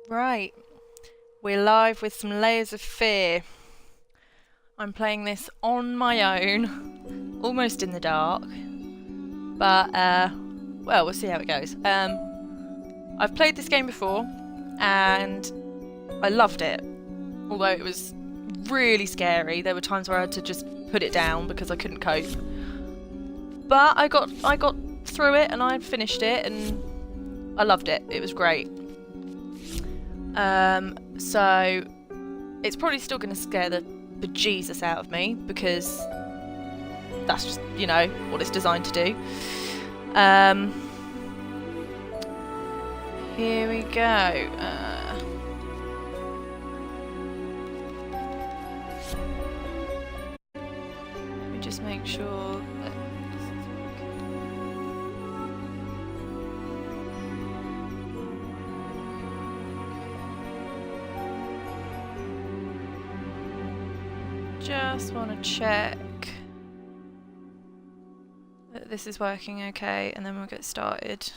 Right, we're live with some Layers of Fear. I'm playing this on my own, almost in the dark, but well, we'll see how it goes. I've played this game before, and I loved it, although it was really scary. There were times where I had to just put it down because I couldn't cope. But I got through it, and I finished it, and I loved it. It was great. So it's probably still going to scare the bejesus out of me because that's just, you know, what it's designed to do. Here we go. Let me just make sure that this is working. Just want to check that this is working okay, and then we'll get started.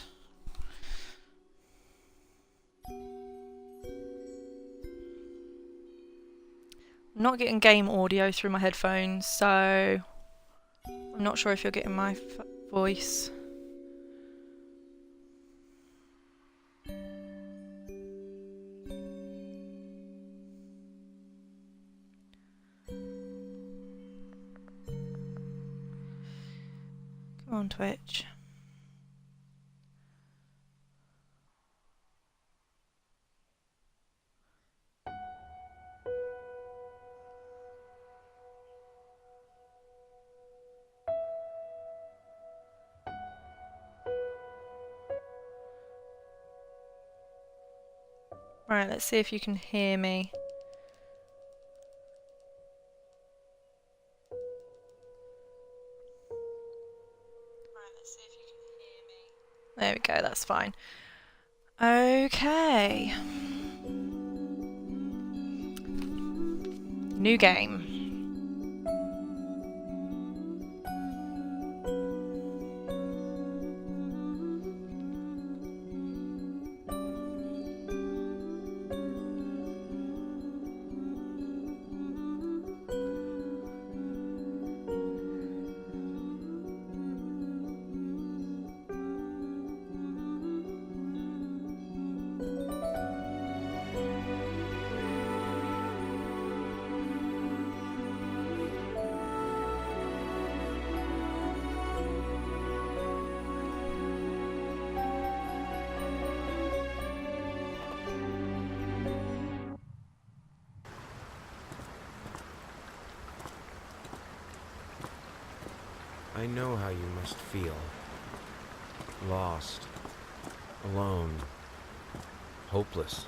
I'm not getting game audio through my headphones, so I'm not sure if you're getting my voice. Come on, Twitch. Right, let's see if you can hear me. There we go, that's fine. Okay. New game. I know how you must feel. Lost. Alone. Hopeless.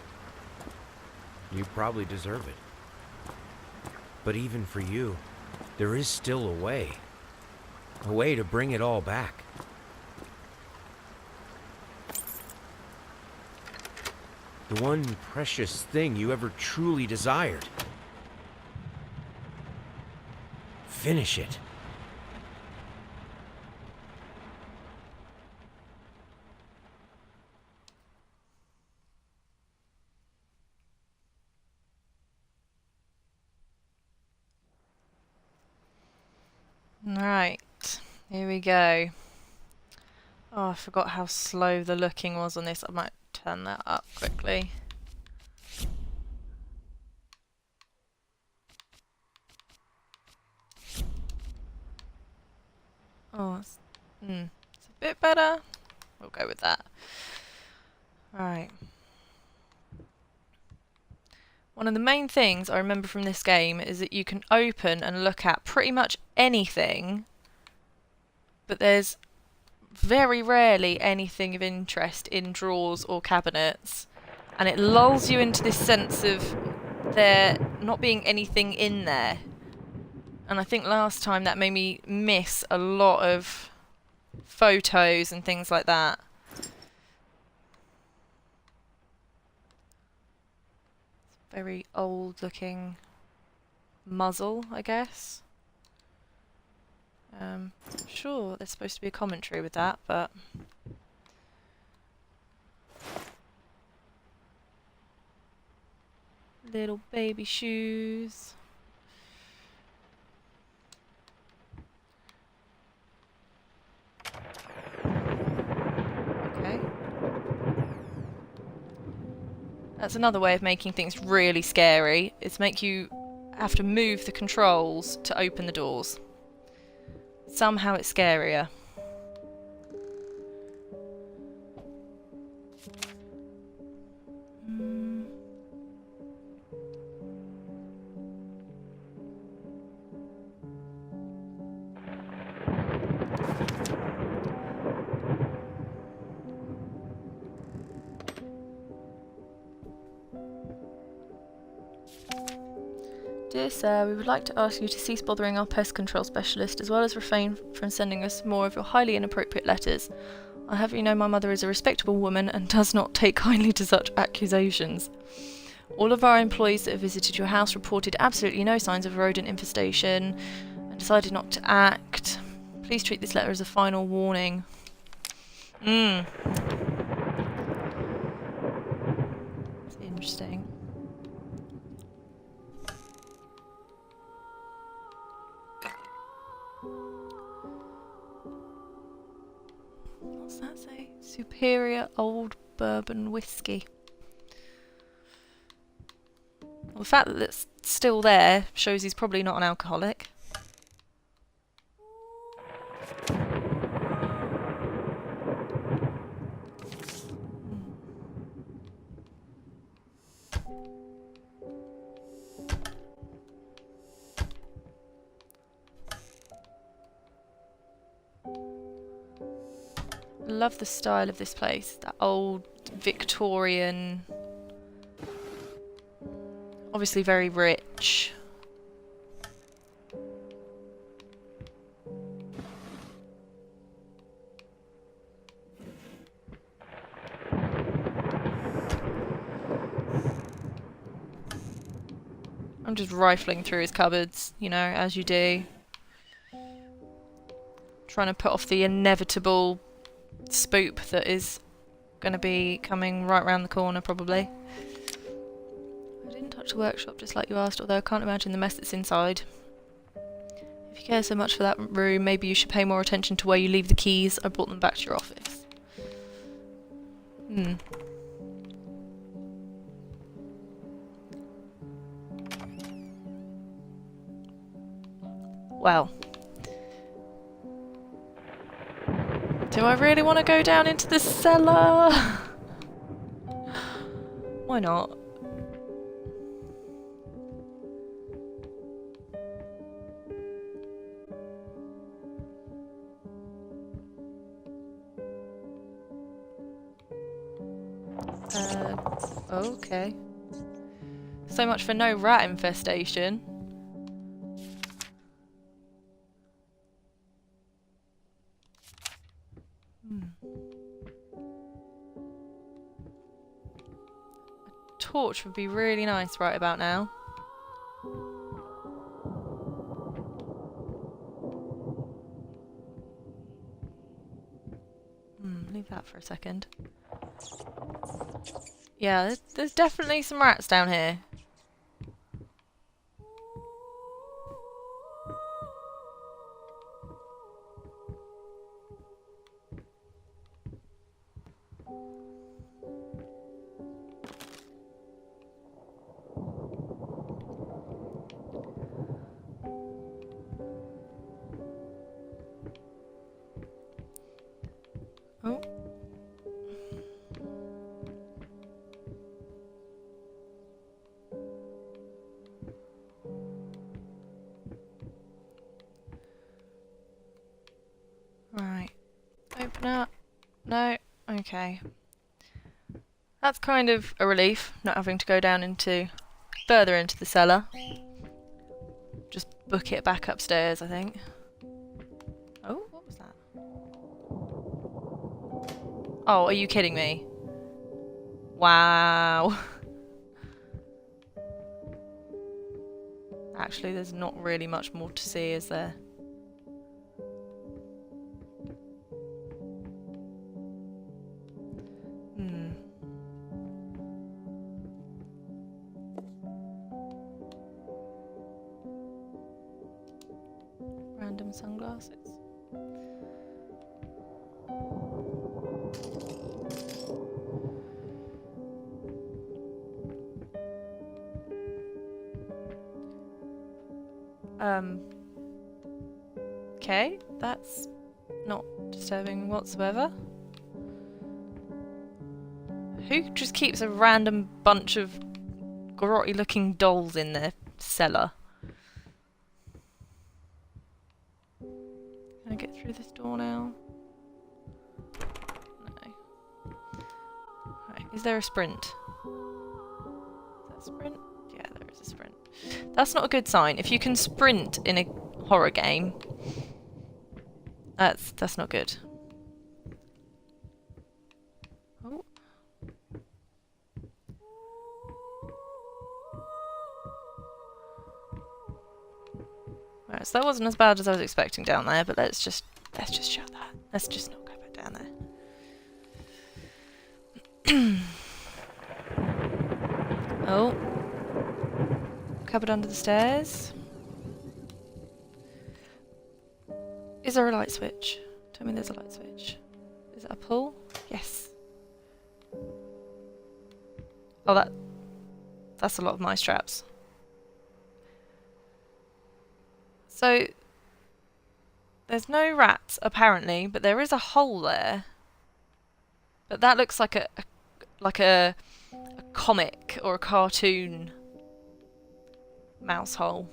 You probably deserve it. But even for you, there is still a way. A way to bring it all back. The one precious thing you ever truly desired. Finish it. Right, here we go. Oh, I forgot how slow the looking was on this. I might turn that up quickly. Oh, it's a bit better. We'll go with that. Right. One of the main things I remember from this game is that you can open and look at pretty much anything, but there's very rarely anything of interest in drawers or cabinets, and it lulls you into this sense of there not being anything in there. And I think last time that made me miss a lot of photos and things like that. Very old looking muzzle, I guess. Sure, there's supposed to be a commentary with that, but Little baby shoes. Okay. That's another way of making things really scary, is make you have to move the controls to open the doors. Somehow it's scarier. Dear Sir, we would like to ask you to cease bothering our pest control specialist, as well as refrain from sending us more of your highly inappropriate letters. I have you know my mother is a respectable woman and does not take kindly to such accusations. All of our employees that have visited your house reported absolutely no signs of rodent infestation and decided not to act. Please treat this letter as a final warning. It's interesting. What's that say? Superior old bourbon whiskey. Well, the fact that it's still there shows he's probably not an alcoholic. I love the style of this place. That old Victorian, obviously very rich. I'm just rifling through his cupboards, you know, as you do. Trying to put off the inevitable spook that is going to be coming right round the corner, probably. I didn't touch the workshop just like you asked, although I can't imagine the mess that's inside. If you care so much for that room, maybe you should pay more attention to where you leave the keys. I brought them back to your office. Well. Do I really want to go down into the cellar? Why not? Okay. So much for no rat infestation. A torch would be really nice right about now. Leave that for a second. Yeah, there's definitely some rats down here. Oh. Right. Open up. No. Okay. That's kind of a relief, not having to go down further into the cellar. Just book it back upstairs, I think. Oh, what was that? Oh, are you kidding me? Wow. Actually, there's not really much more to see, is there? random sunglasses. Okay, that's not disturbing whatsoever. Who just keeps a random bunch of grotty looking dolls in their cellar? Can I get through this door now? No. Right, is there a sprint? Is that a sprint? Yeah, there is a sprint. That's not a good sign. If you can sprint in a horror game, that's not good. Oh. Right, so that wasn't as bad as I was expecting down there, but let's just shut that. Let's just not go back down there. Oh. Cupboard under the stairs. Is there a light switch? Tell me there's a light switch. Is it a pull? Yes. Oh, that's a lot of mice traps. So there's no rats apparently, but there is a hole there. But that looks like a comic or a cartoon mouse hole.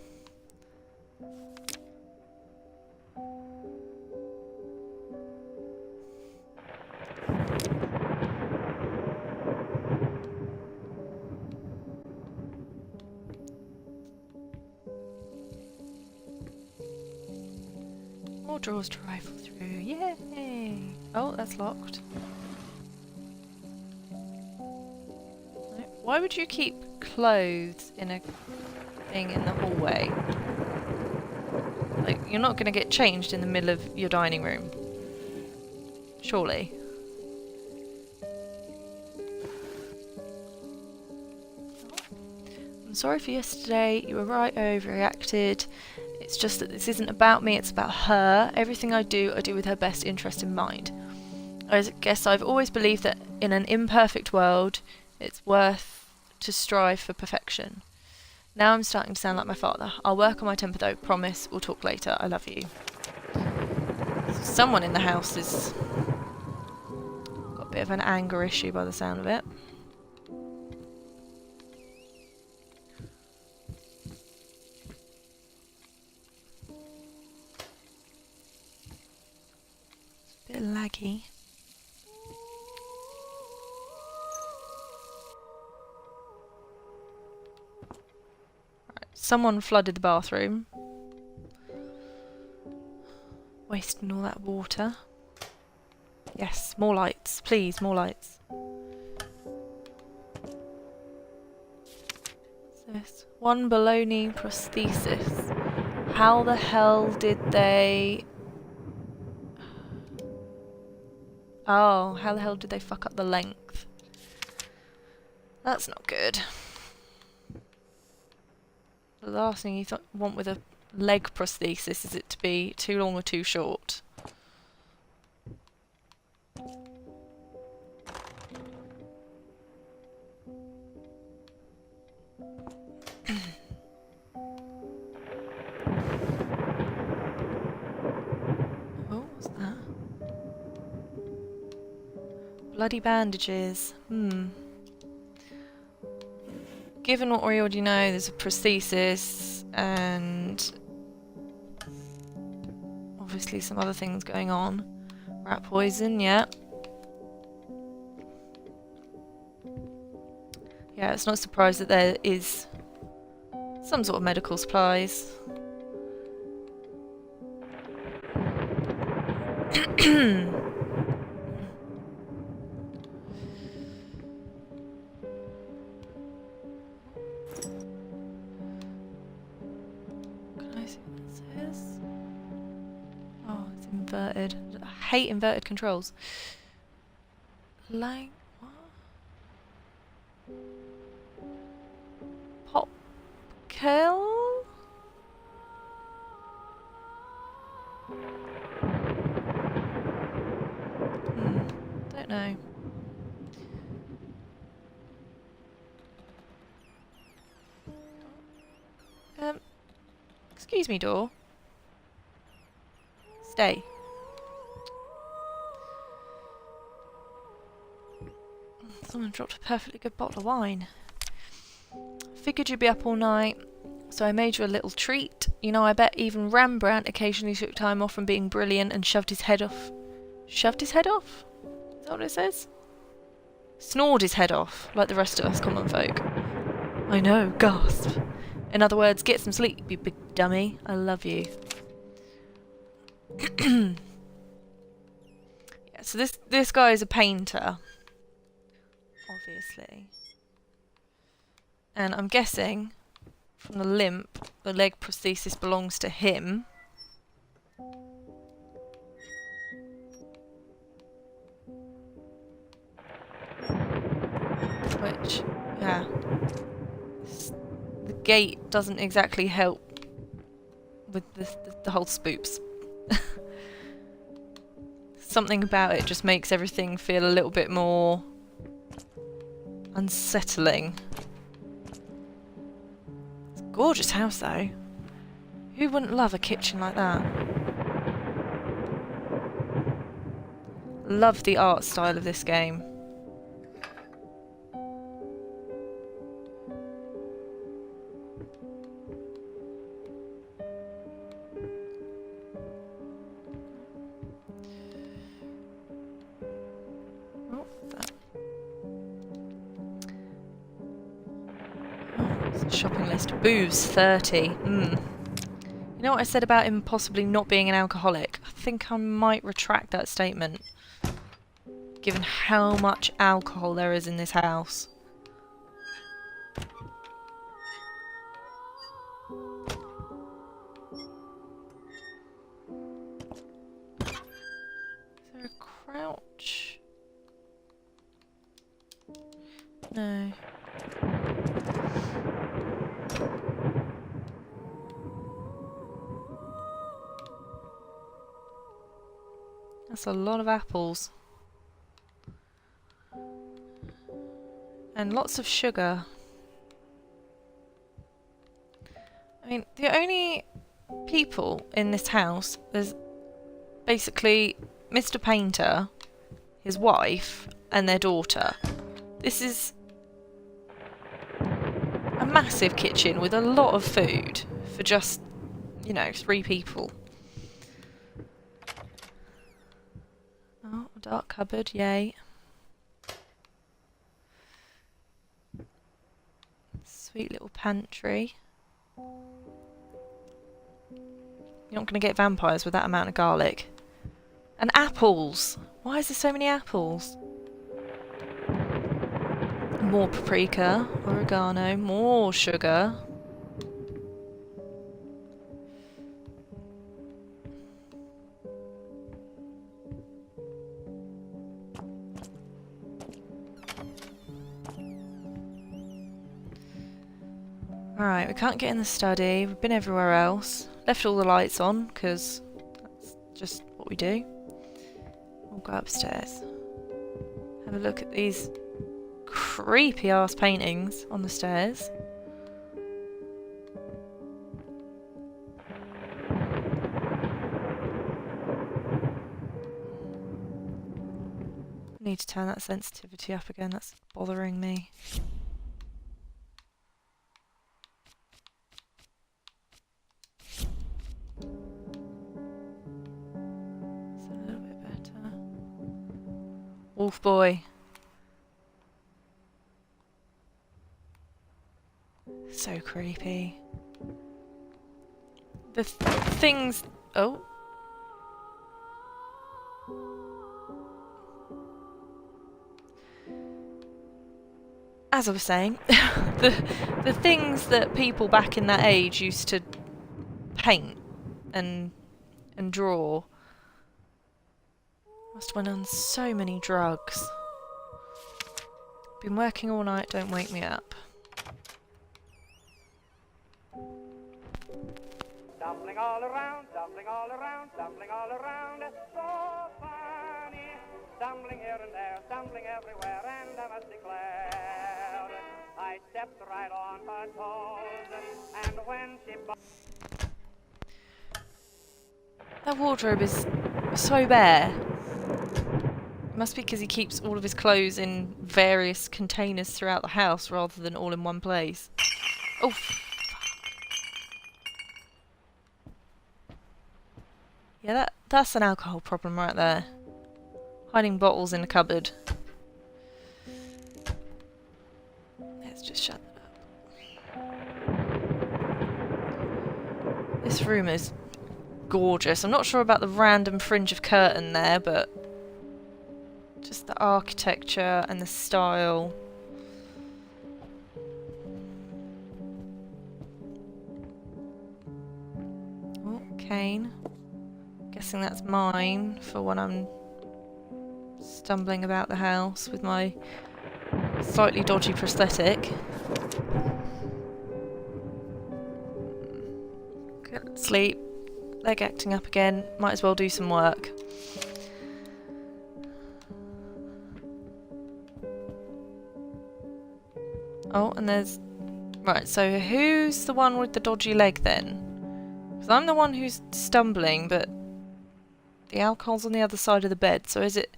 More drawers to rifle through. Yay! Oh, that's locked. Why would you keep clothes in a thing in the hallway? Like, you're not going to get changed in the middle of your dining room. Surely. I'm sorry for yesterday. You were right, I overreacted. It's just that this isn't about me, it's about her. Everything I do with her best interest in mind. I guess I've always believed that in an imperfect world, it's worth to strive for perfection. Now I'm starting to sound like my father. I'll work on my temper though, promise. We'll talk later. I love you. Someone in the house has got a bit of an anger issue by the sound of it. It's a bit laggy. Someone flooded the bathroom. Wasting all that water. Yes, more lights. Please, more lights. What's this? One baloney prosthesis. How the hell did they... Oh, how the hell did they fuck up the length? That's not good. The last thing you want with a leg prosthesis is it to be too long or too short. Oh, what's that? Bloody bandages. Given what we already know, there's a prosthesis and obviously some other things going on. Rat poison, yeah. Yeah, it's not surprised that there is some sort of medical supplies. Inverted. I hate inverted controls. Like what? Pop kill? Excuse me, door. Stay. Someone dropped a perfectly good bottle of wine. Figured you'd be up all night, so I made you a little treat. You know, I bet even Rembrandt occasionally took time off from being brilliant and shoved his head off. Shoved his head off? Is that what it says? Snored his head off, like the rest of us common folk. I know, gasp. In other words, get some sleep, you big dummy. I love you. Yeah, so this guy is a painter. Obviously. And I'm guessing, from the limp, the leg prosthesis belongs to him. Which, yeah. The gate doesn't exactly help with the whole spoops. Something about it just makes everything feel a little bit more unsettling. It's a gorgeous house though. Who wouldn't love a kitchen like that? Love the art style of this game. Shopping list. Booze, 30. You know what I said about him possibly not being an alcoholic? I think I might retract that statement. Given how much alcohol there is in this house. Is there a crouch? No. That's a lot of apples. And lots of sugar. I mean, the only people in this house is basically Mr. Painter, his wife, and their daughter. This is a massive kitchen with a lot of food for just, you know, 3 people. Oh, a dark cupboard, yay. Sweet little pantry. You're not going to get vampires with that amount of garlic. And apples! Why is there so many apples? More paprika, oregano, more sugar. Alright, we can't get in the study. We've been everywhere else. Left all the lights on, because that's just what we do. We'll go upstairs. Have a look at these creepy ass paintings on the stairs. Need to turn that sensitivity up again, that's bothering me. Wolf boy. So creepy. The things... Oh. As I was saying, the things that people back in that age used to paint and draw must have went on so many drugs. Been working all night, don't wake me up. Tumbling all around, tumbling all around, tumbling all around, so funny. Stumbling here and there, stumbling everywhere, and I must declare, I stepped right on her toes, and when she... That wardrobe is so bare. It must be because he keeps all of his clothes in various containers throughout the house rather than all in one place. Oh, fuck. Yeah, that's an alcohol problem right there. Hiding bottles in a cupboard. Let's just shut that up. This room is gorgeous. I'm not sure about the random fringe of curtain there, but just the architecture and the style. Oh, cane. Guessing that's mine for when I'm stumbling about the house with my slightly dodgy prosthetic. Good sleep. Leg acting up again. Might as well do some work. Oh, and there's... Right, so who's the one with the dodgy leg then? Because I'm the one who's stumbling, but the alcohol's on the other side of the bed. So is it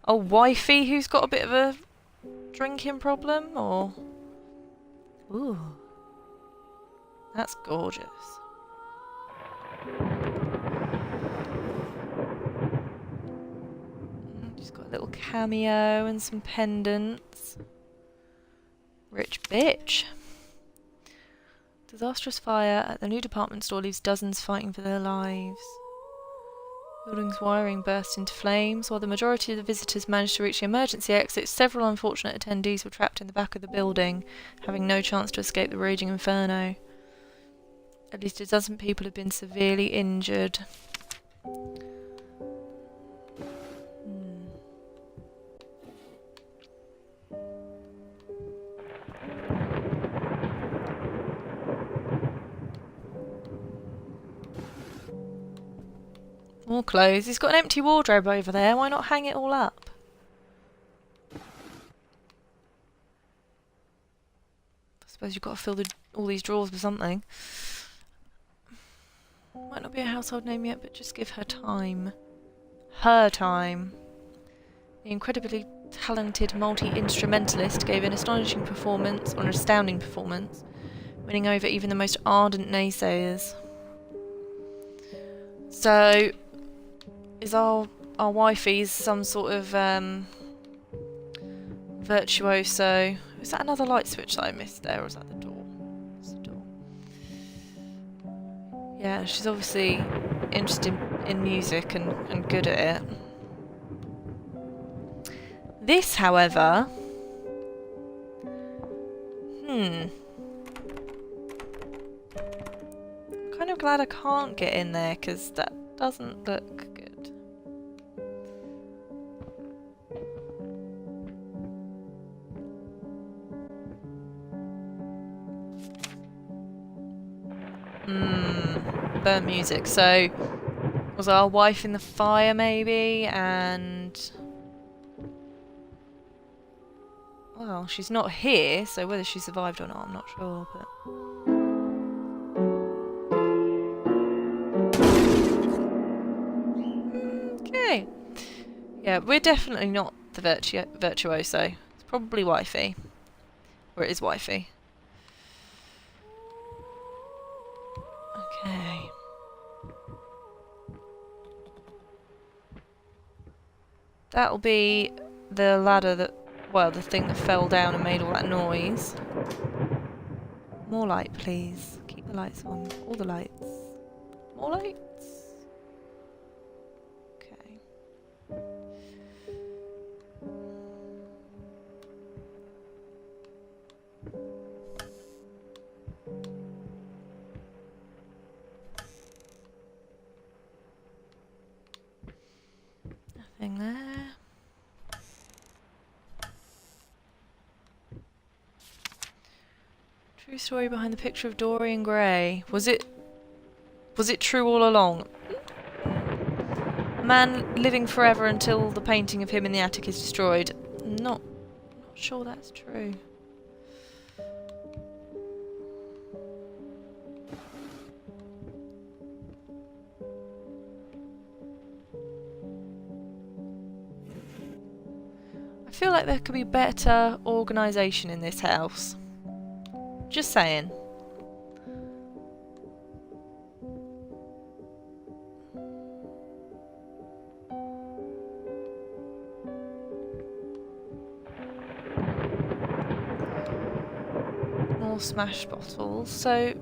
a wifey who's got a bit of a drinking problem, or... Ooh. That's gorgeous. She's got a little cameo and some pendants. Rich bitch. Disastrous fire at the new department store leaves dozens fighting for their lives. Building's wiring burst into flames. While the majority of the visitors managed to reach the emergency exit, several unfortunate attendees were trapped in the back of the building, having no chance to escape the raging inferno. At least a dozen people have been severely injured. More clothes. He's got an empty wardrobe over there. Why not hang it all up? I suppose you've got to fill all these drawers with something. Might not be a household name yet, but just give her time. Her time. The incredibly talented multi-instrumentalist gave an astonishing performance, or an astounding performance, winning over even the most ardent naysayers. So... is our wifey's some sort of virtuoso? Is that another light switch that I missed there, or is that the door? It's the door. Yeah, she's obviously interested in music and good at it. This, however... I'm kind of glad I can't get in there, because that doesn't look good. Burnt music. So, was our wife in the fire maybe? And... well, she's not here, so whether she survived or not, I'm not sure, but... okay. Yeah, we're definitely not the virtuoso. It's probably wifey. Or it is wifey. Okay. That'll be the ladder that... well, the thing that fell down and made all that noise. More light, please. Keep the lights on. All the lights. More lights? Okay. Nothing there. True story behind the picture of Dorian Gray. Was it true all along? A man living forever until the painting of him in the attic is destroyed. Not sure that's true. feel like there could be better organisation in this house. Just saying. More smash bottles. So,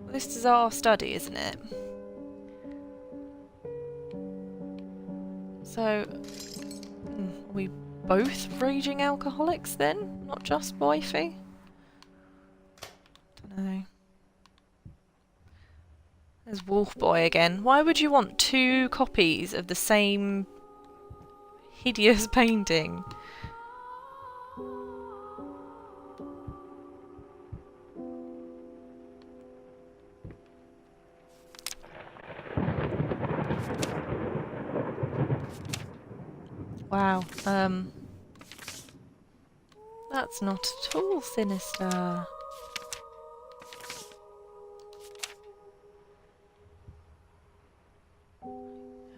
this is our study, isn't it? So, are we both raging alcoholics then? Not just wifey? Dunno. There's Wolf Boy again. Why would you want 2 copies of the same hideous painting? Wow, that's not at all sinister.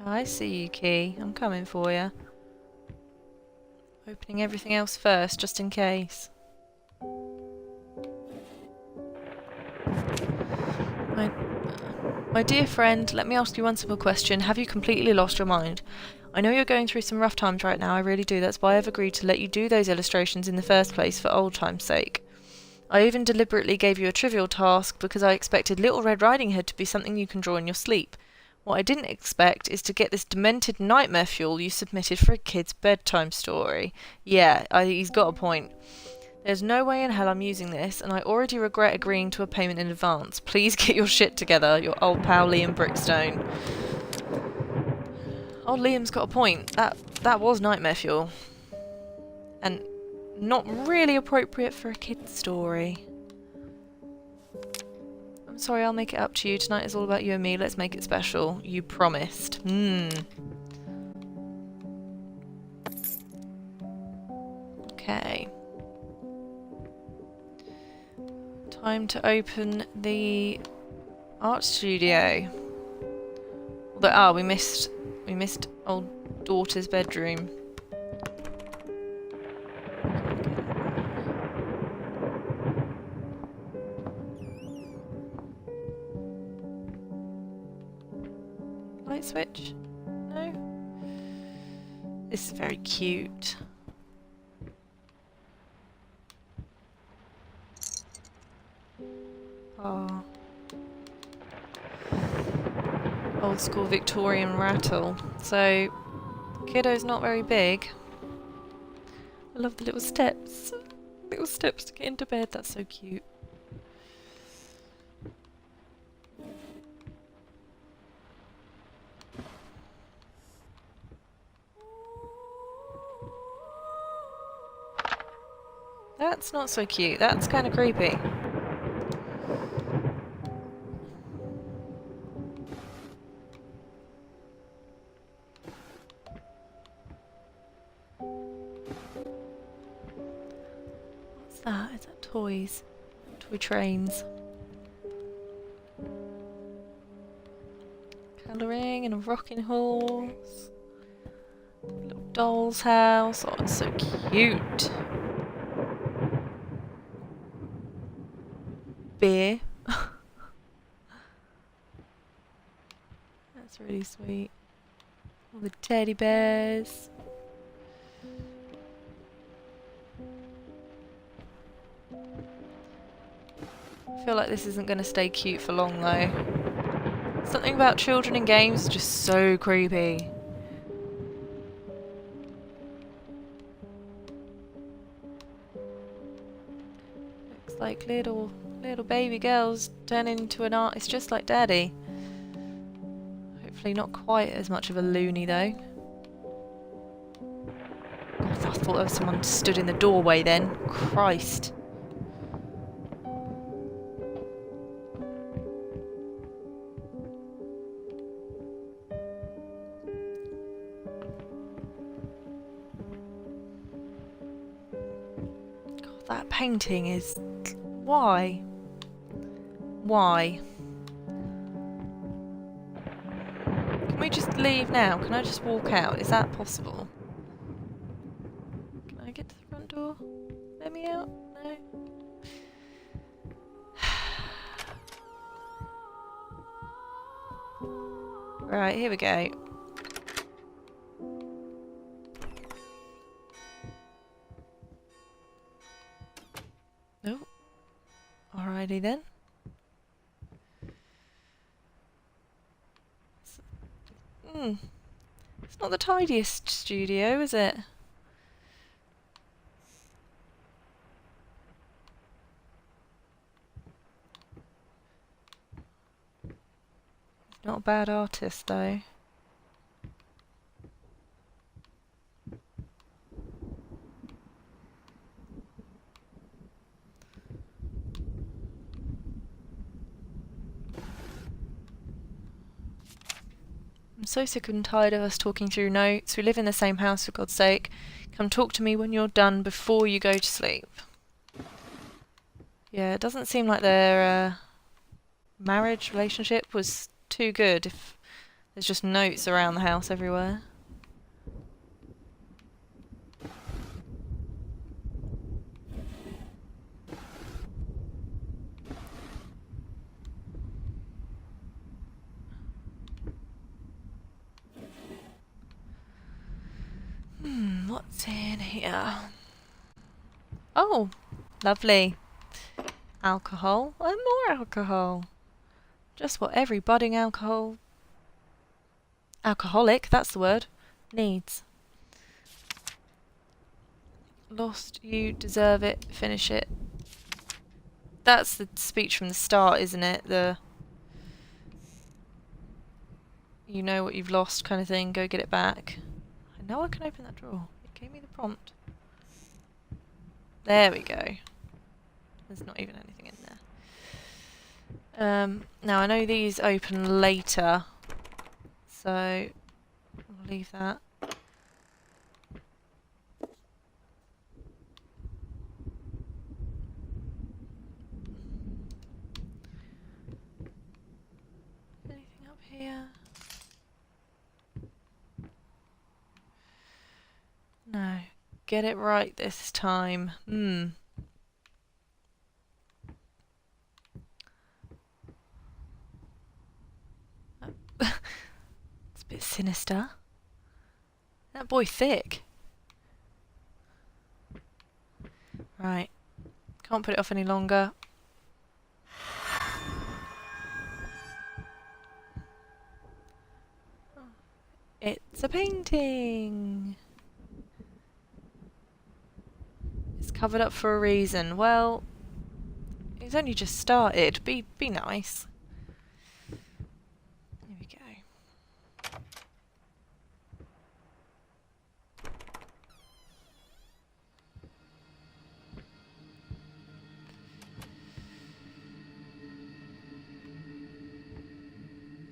I see you, Key. I'm coming for you. Opening everything else first, just in case. My dear friend, let me ask you one simple question. Have you completely lost your mind? I know you're going through some rough times right now, I really do. That's why I've agreed to let you do those illustrations in the first place, for old time's sake. I even deliberately gave you a trivial task because I expected Little Red Riding Hood to be something you can draw in your sleep. What I didn't expect is to get this demented nightmare fuel you submitted for a kid's bedtime story. Yeah, he's got a point. There's no way in hell I'm using this, and I already regret agreeing to a payment in advance. Please get your shit together, your old pal Liam Brickstone. Old Liam's got a point. That was nightmare fuel. And not really appropriate for a kid's story. I'm sorry, I'll make it up to you. Tonight is all about you and me. Let's make it special. You promised. Okay. Time to open the art studio. Although, we missed old daughter's bedroom. Light switch? No? This is very cute. Oh. Old school Victorian rattle. So, kiddo's not very big. I love the little steps. Little steps to get into bed. That's so cute. That's not so cute. That's kind of creepy. What's that? Is that toys? Toy trains. Colouring in a rocking horse. Little doll's house. Oh, it's so cute. Beer. That's really sweet. All the teddy bears. I feel like this isn't going to stay cute for long though. Something about children in games is just so creepy. Looks like little baby girls turn into an artist just like Daddy. Hopefully not quite as much of a loony though. God, I thought there was someone stood in the doorway then. Christ. God, that painting is... Why? Why? Can we just leave now? Can I just walk out? Is that possible? door? Let me out? No. Right, here we go. Oh. Alrighty then. It's not the tidiest studio, is it? Not a bad artist though. I'm so sick and tired of us talking through notes. We live in the same house, for God's sake. Come talk to me when you're done before you go to sleep. Yeah, it doesn't seem like their marriage relationship was too good if there's just notes around the house everywhere. What's in here? Oh, lovely. Alcohol and more alcohol. Just what every budding alcoholic, that's the word, needs. Lost, you deserve it, finish it. That's the speech from the start, isn't it? The you know what you've lost kind of thing, go get it back. I know I can open that drawer. It gave me the prompt. There we go. There's not even anything in there. Now I know these open later, so I'll leave that. Anything up here? No. Get it right this time. It's a bit sinister. That boy thick. Right. Can't put it off any longer. It's a painting. It's covered up for a reason. Well, he's only just started. Be nice. Here we go.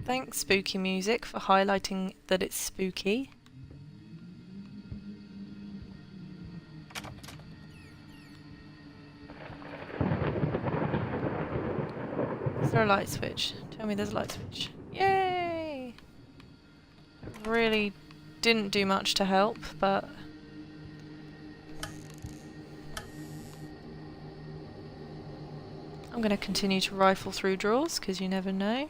Thanks, spooky music, for highlighting that it's spooky. Is there a light switch? Tell me there's a light switch. Yay! It really didn't do much to help, but... I'm going to continue to rifle through drawers, because you never know.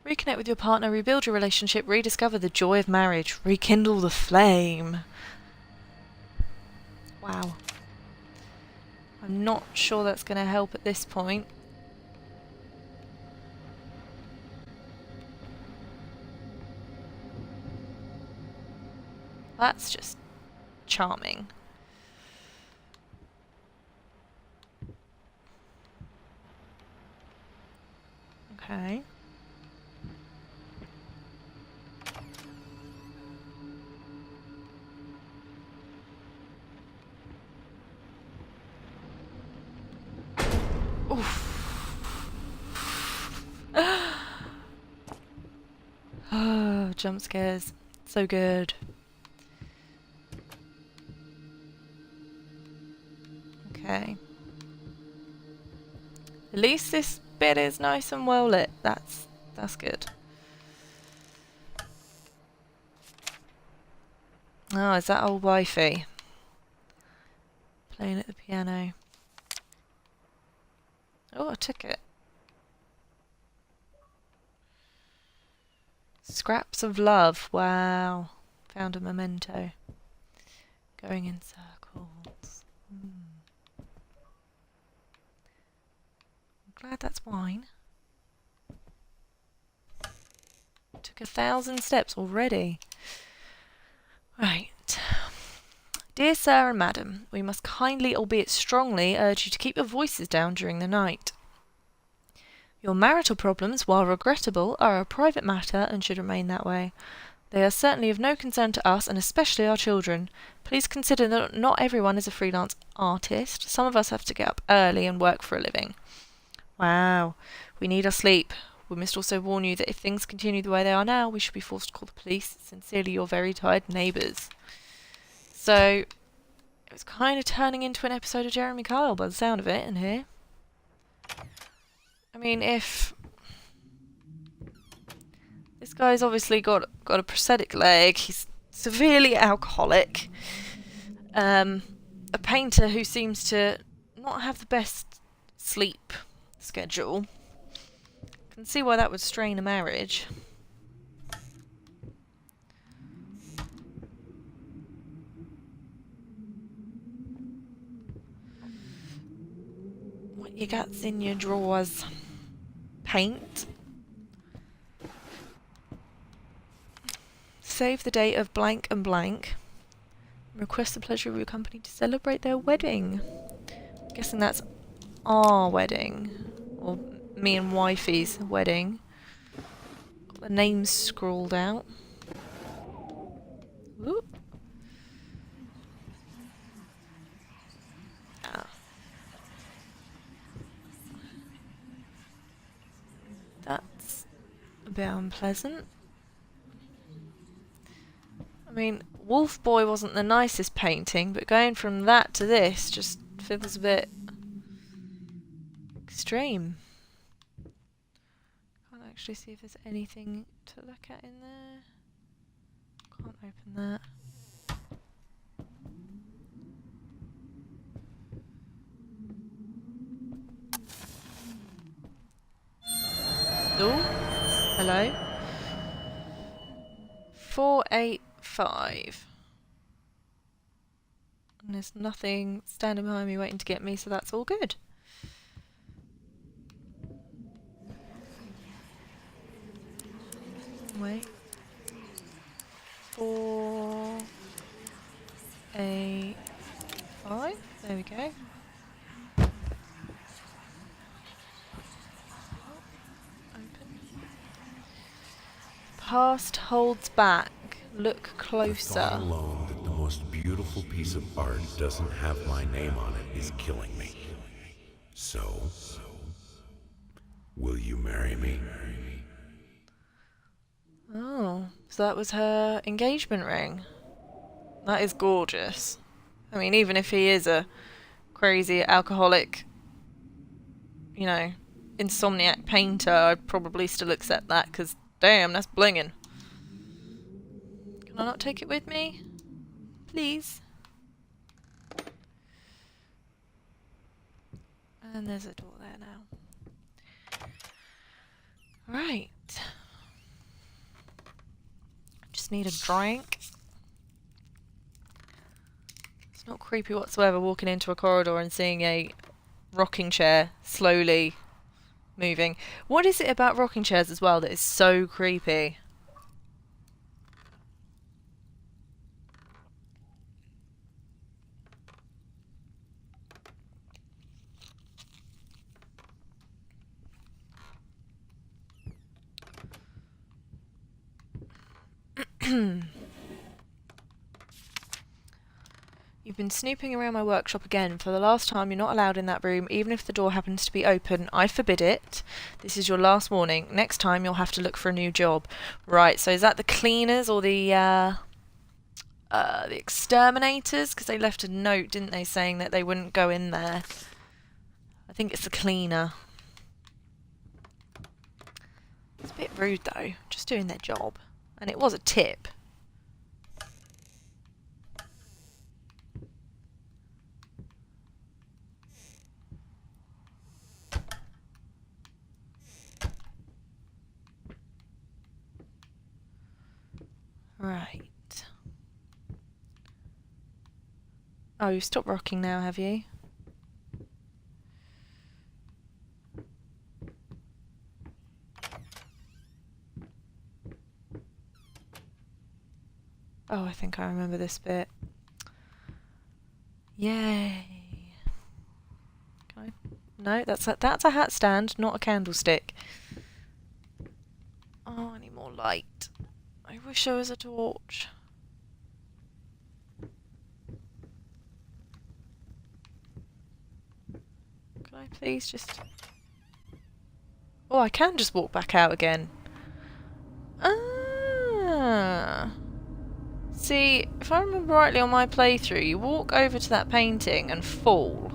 Reconnect with your partner, rebuild your relationship, rediscover the joy of marriage, rekindle the flame. Wow. I'm not sure that's going to help at this point. That's just charming. Okay. Oh, jump scares. So good. Okay. At least this bit is nice and well lit. That's good. Oh, is that old wifey? Playing at the piano. Oh, a ticket. Scraps of love. Wow. Found a memento. Going in circles. I'm glad that's wine. Took 1,000 steps already. Right. Dear Sir and Madam, we must kindly, albeit strongly, urge you to keep your voices down during the night. Your marital problems, while regrettable, are a private matter and should remain that way. They are certainly of no concern to us, and especially our children. Please consider that not everyone is a freelance artist. Some of us have to get up early and work for a living. Wow. We need our sleep. We must also warn you that if things continue the way they are now, we should be forced to call the police. Sincerely, your very tired neighbours. So, it was kind of turning into an episode of Jeremy Kyle by the sound of it in here. I mean, if... This guy's obviously got a prosthetic leg, he's severely alcoholic, a painter who seems to not have the best sleep schedule. Can see why that would strain a marriage. What you got's in your drawers? Paint. Save the date of blank and blank. Request the pleasure of your company to celebrate their wedding. I'm guessing that's our wedding. Or me and wifey's wedding. Got the names scrawled out. Ooh. Ah. That's a bit unpleasant. I mean, Wolf Boy wasn't the nicest painting, but going from that to this just feels a bit extreme. Can't actually see if there's anything to look at in there. Can't open that. Oh, hello. 485. And there's nothing standing behind me waiting to get me, so that's all good. Wait. 485. There we go. Past holds back. Look closer. The thought alone that the most beautiful piece of art doesn't have my name on it is killing me. So, will you marry me? Oh, so that was her engagement ring. That is gorgeous. I mean, even if he is a crazy alcoholic, you know, insomniac painter, I'd probably still accept that, because damn, that's blinging. Can I not take it with me? Please? And there's a door there now. Right. Just need a drink. It's not creepy whatsoever walking into a corridor and seeing a rocking chair slowly moving. What is it about rocking chairs as well that is so creepy? You've been snooping around my workshop again. For the last time, you're not allowed in that room, even if the door happens to be open. I forbid it. This is your last warning. Next time, you'll have to look for a new job. Right, so is that the cleaners or the exterminators? Because they left a note, didn't they, saying that they wouldn't go in there. I think it's the cleaner. It's a bit rude, though. Just doing their job. And it was a tip. Oh, you've stopped rocking now, have you? Oh, I think I remember this bit. Yay. Can I? No, that's a hat stand, not a candlestick. Oh, I need more light. I wish there was a torch. Can I please just... Oh, I can just walk back out again. Ah. See, if I remember rightly on my playthrough, you walk over to that painting and fall.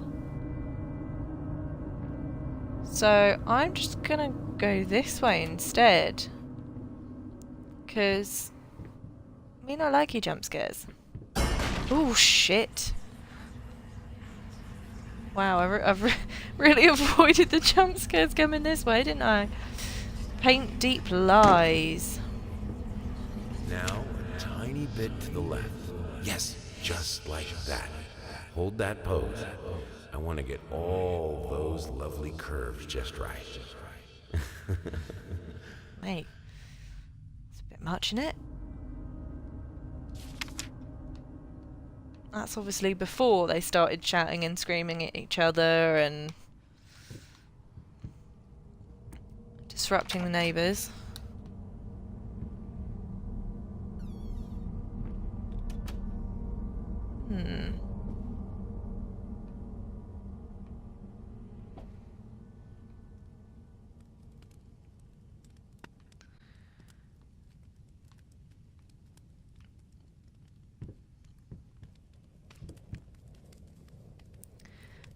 So I'm just gonna go this way instead. Because I mean, I like jump scares. Oh shit. Wow, I've really avoided the jump scares coming this way, didn't I? Paint deep lies. Now, a tiny bit to the left. Yes, just like that. Hold that pose. I want to get all those lovely curves just right. Mate, it's a bit much, isn't it? That's obviously before they started shouting and screaming at each other and disrupting the neighbours.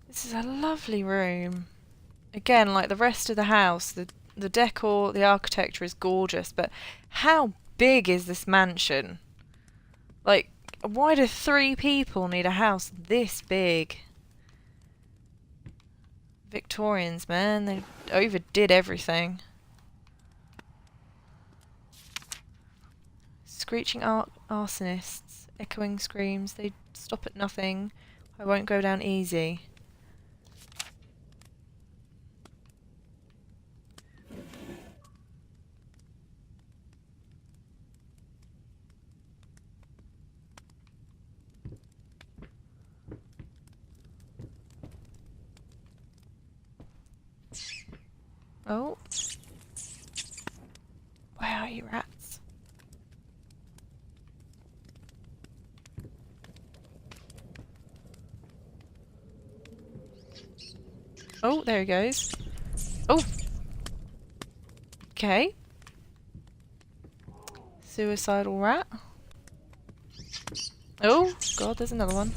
This is a lovely room. Again, like the rest of the house, the decor, the architecture is gorgeous, but how big is this mansion? Like, why do 3 people need a house this big? Victorians, man, they overdid everything. Screeching arsonists, echoing screams, they stop at nothing. I won't go down easy. Oh. Where are you, rats? Oh, there he goes. Oh! Okay. Suicidal rat. Oh, God, there's another one.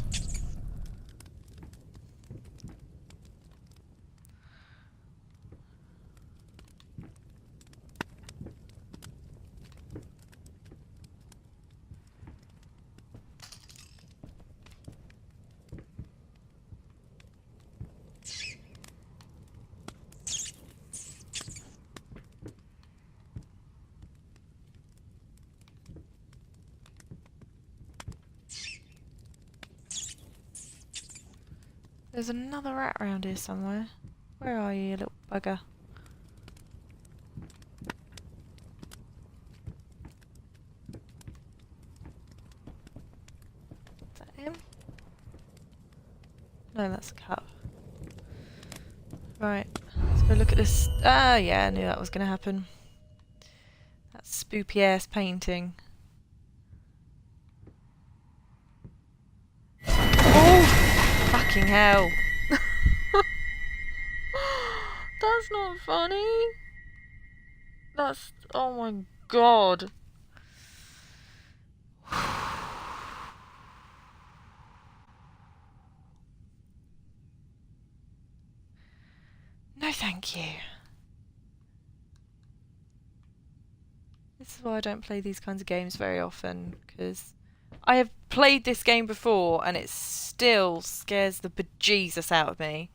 There's another rat around here somewhere. Where are you, you little bugger? Is that him? No, that's a cup. Right, let's go look at this. Ah, yeah, I knew that was going to happen. That spoopy ass painting. Oh! Fucking hell. That's not funny. That's... oh my god. No thank you. This is why I don't play these kinds of games very often, because I have played this game before and it still scares the bejesus out of me.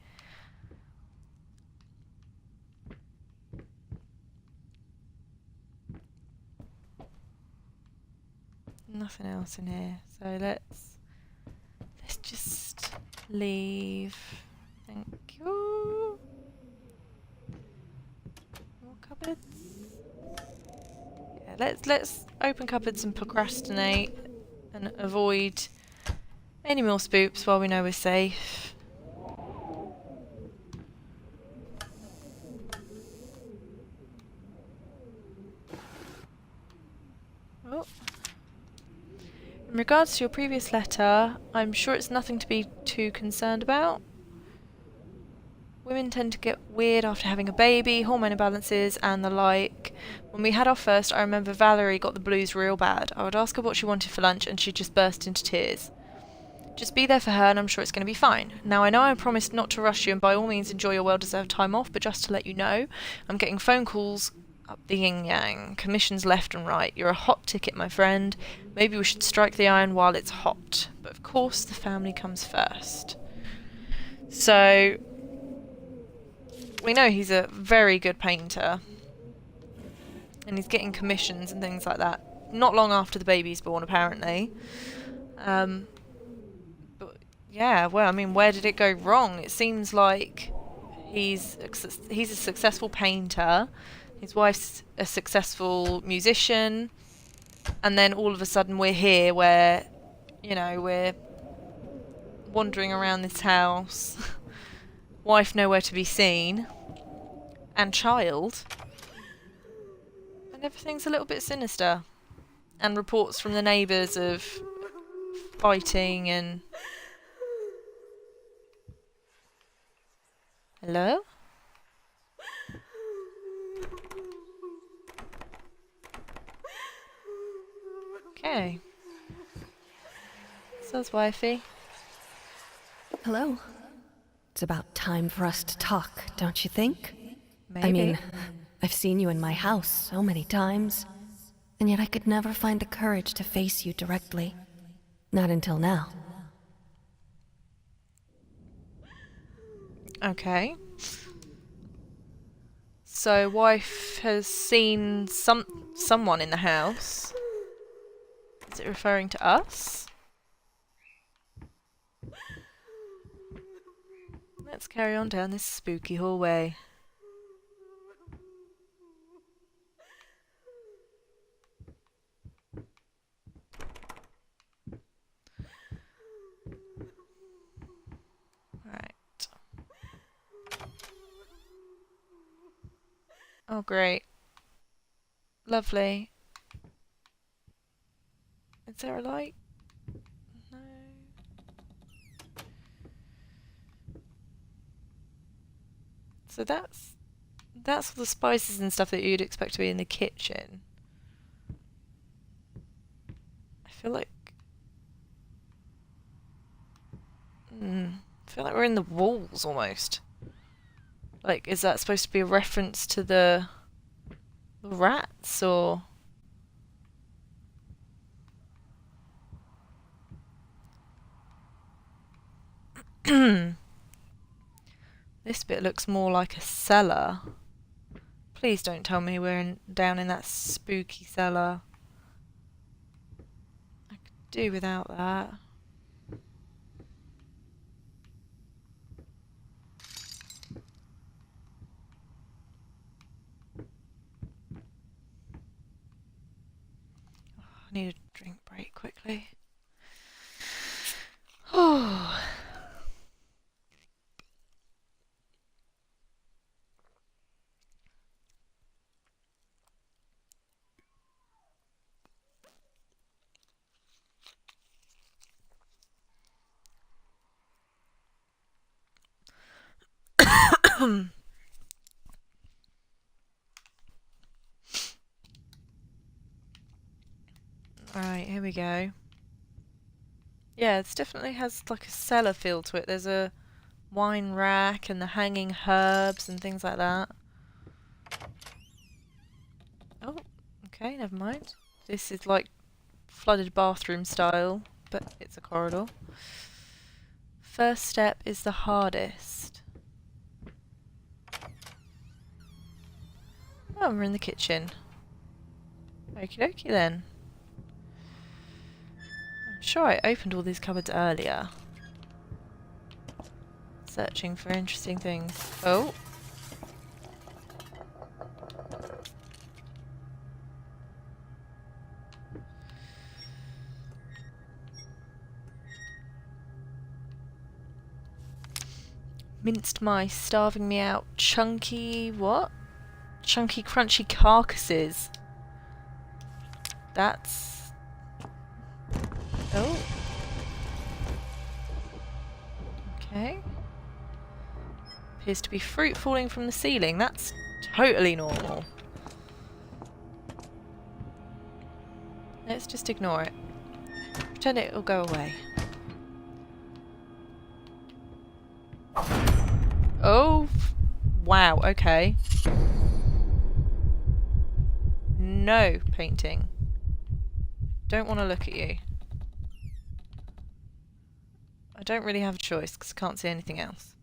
Nothing else in here, so let's just Leave. Thank you. More cupboards. Yeah, let's open cupboards and procrastinate and avoid any more spoops while we know we're safe. Oh. In regards to your previous letter, I'm sure it's nothing to be too concerned about. Women tend to get weird after having a baby, hormone imbalances and the like. When we had our first, I remember Valerie got the blues real bad. I would ask her what she wanted for lunch and she'd just burst into tears. Just be there for her and I'm sure it's going to be fine. Now I know I promised not to rush you and by all means enjoy your well-deserved time off, but just to let you know, I'm getting phone calls up the yin-yang, commissions left and right. You're a hot ticket, my friend. Maybe we should strike the iron while it's hot. But of course the family comes first. So we know he's a very good painter. And he's getting commissions and things like that. Not long after the baby's born, apparently. But yeah, well, I mean, where did it go wrong? It seems like he's a successful painter. His wife's a successful musician. And then all of a sudden we're here where, you know, we're wandering around this house. Wife nowhere to be seen. And child. And everything's a little bit sinister. And reports from the neighbours of fighting and... Hello? Okay. Says wifey. Hello. It's about time for us to talk, don't you think? Maybe. I mean, I've seen you in my house so many times, and yet I could never find the courage to face you directly. Not until now. Okay. So wife has seen someone in the house. Is it referring to us? Let's carry on down this spooky hallway. Right. Oh, great. Lovely. Is there a light? No. So that's all the spices and stuff that you'd expect to be in the kitchen. I feel like we're in the walls almost. Like, is that supposed to be a reference to the rats or? This bit looks more like a cellar. Please don't tell me we're down in that spooky cellar. I could do without that. I need a drink break quickly. Oh. Right, here we go. Yeah, it definitely has like a cellar feel to it. There's a wine rack and the hanging herbs and things like that. Oh, okay, never mind. This is like flooded bathroom style, but it's a corridor. First step is the hardest. Oh, we're in the kitchen. Okie dokie then. I'm sure I opened all these cupboards earlier. Searching for interesting things. Oh. Minced mice starving me out. Chunky what? Chunky crunchy carcasses. That's... Oh. Okay. Appears to be fruit falling from the ceiling. That's totally normal. Let's just ignore it. Pretend it'll go away. Oh, wow, okay. No painting. Don't want to look at you. I don't really have a choice because I can't see anything else.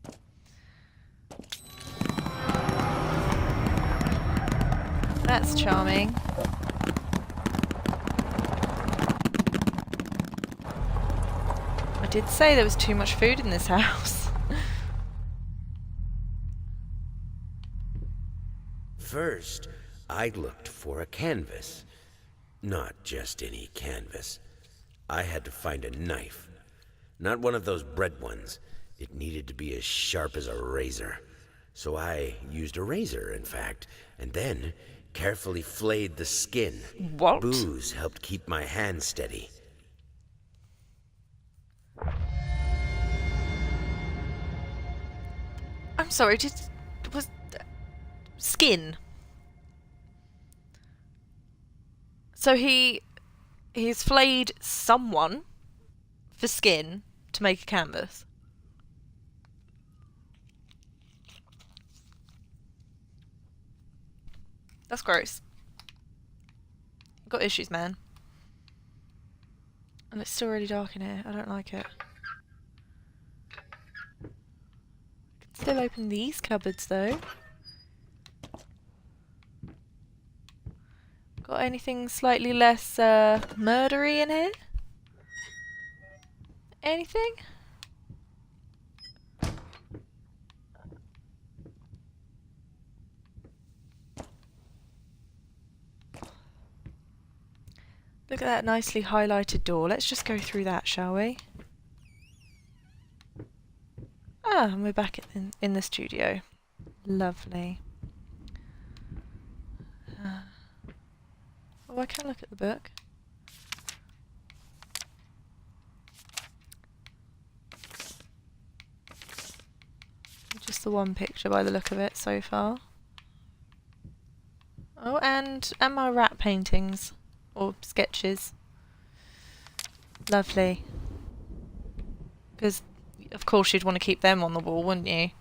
That's charming. I did say there was too much food in this house. First, I looked for a canvas. Not just any canvas. I had to find a knife. Not one of those bread ones. It needed to be as sharp as a razor. So I used a razor, in fact, and then carefully flayed the skin. What? Booze helped keep my hand steady. I'm sorry, was skin? So he's flayed someone for skin to make a canvas. That's gross. I've got issues, man. And it's still really dark in here. I don't like it. I can still open these cupboards though. Got anything slightly less murdery in here? Anything? Look at that nicely highlighted door. Let's just go through that, shall we? Ah, and we're back in the studio. Lovely. Oh, I can look at the book. Just the one picture by the look of it so far. Oh, and my rat paintings. Or sketches. Lovely. Because, of course, you'd want to keep them on the wall, wouldn't you?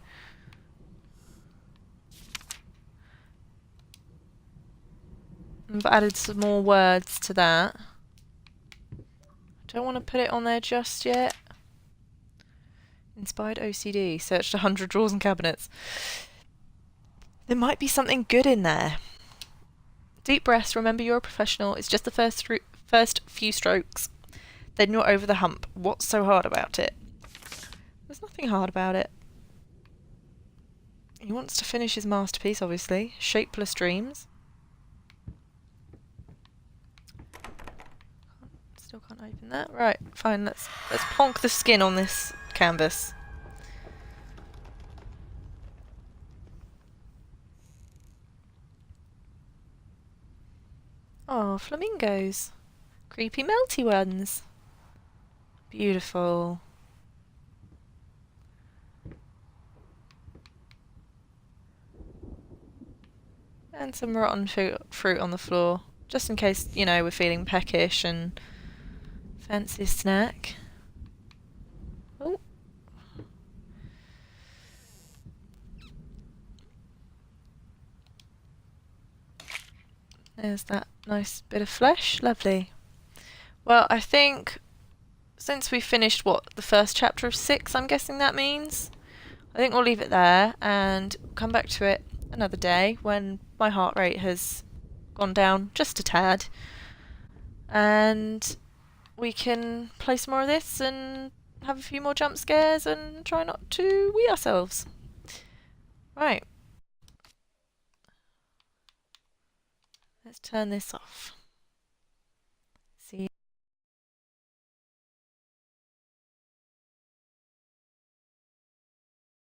I've added some more words to that. Don't want to put it on there just yet. Inspired OCD. Searched 100 drawers and cabinets. There might be something good in there. Deep breaths, remember you're a professional. It's just the first few strokes. Then you're over the hump. What's so hard about it? There's nothing hard about it. He wants to finish his masterpiece, obviously. Shapeless dreams. Still can't open that. Right, fine. Let's plonk the skin on this canvas. Oh, flamingos. Creepy melty ones. Beautiful. And some rotten fruit on the floor. Just in case, you know, we're feeling peckish and fancy a snack. Oh. There's that nice bit of flesh. Lovely. Well, I think since we finished, the first chapter of 6, I'm guessing that means, I think we'll leave it there and come back to it another day when my heart rate has gone down just a tad. And we can play some more of this and have a few more jump scares and try not to wee ourselves. Right. Let's turn this off.